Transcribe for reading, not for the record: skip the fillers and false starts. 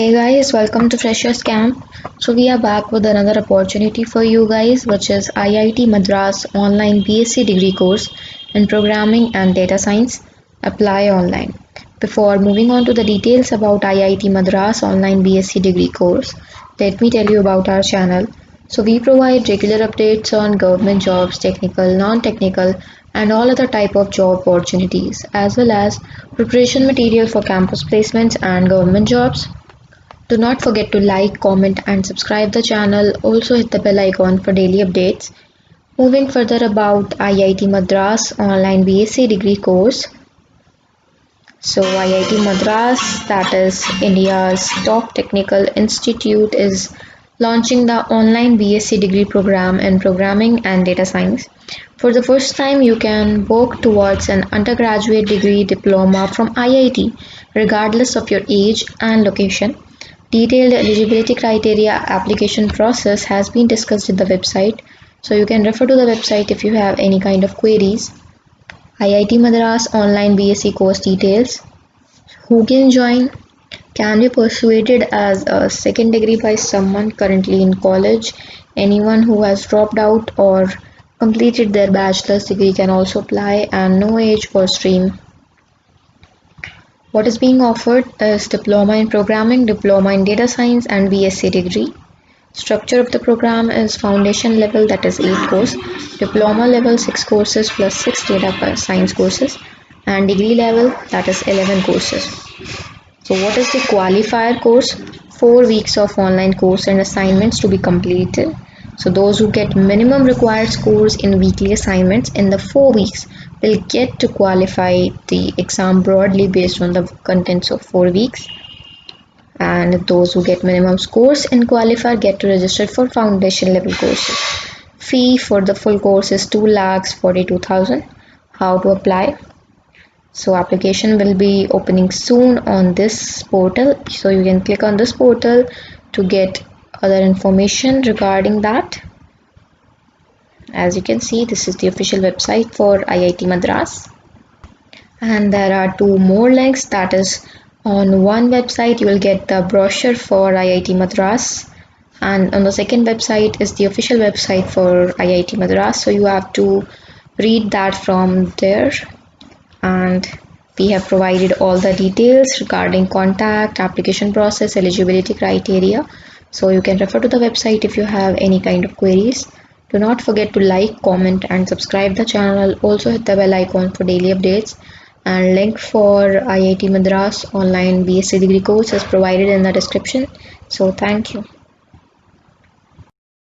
Hey guys, welcome to Freshers Camp. So we are back with another opportunity for you guys, which is IIT Madras online BSc degree course in programming and data science. Apply online. Before moving on to the details about IIT Madras online BSc degree course, let me tell you about our channel. So we provide regular updates on government jobs, technical, non-technical, and all other type of job opportunities, as well as preparation material for campus placements and government jobs. Do not forget to like, comment and subscribe the channel. Also hit the bell icon for daily updates. Moving further about IIT Madras online BSc degree course. So IIT Madras, that is India's top technical institute, is launching the online BSc degree program in programming and data science. For the first time, you can work towards an undergraduate degree diploma from IIT, regardless of your age and location. Detailed eligibility criteria application process has been discussed in the website, so you can refer to the website if you have any kind of queries. IIT Madras online BSc course details. Who can join? Can be persuaded as a second degree by someone currently in college. Anyone who has dropped out or completed their bachelor's degree can also apply, and no age or stream. What is being offered is Diploma in Programming, Diploma in Data Science and BSc degree. Structure of the program is foundation level, that is 8 courses, diploma level 6 courses plus 6 data science courses, and degree level, that is 11 courses. So what is the qualifier course? 4 weeks of online course and assignments to be completed. So those who get minimum required scores in weekly assignments in the 4 weeks will get to qualify the exam broadly based on the contents of 4 weeks. And those who get minimum scores in qualifier get to register for foundation level courses. Fee for the full course is 2,42,000. How to apply? So application will be opening soon on this portal, so you can click on this portal to get other information regarding that. As you can see, this is the official website for IIT Madras, and there are two more links. That is, on one website you will get the brochure for IIT Madras, and on the second website is the official website for IIT Madras, so you have to read that from there. And we have provided all the details regarding contact, application process, eligibility criteria, so you can refer to the website if you have any kind of queries. Do not forget to like, comment and subscribe the channel. Also hit the bell icon for daily updates, and link for IIT Madras online BSc degree course is provided in the description. So thank you.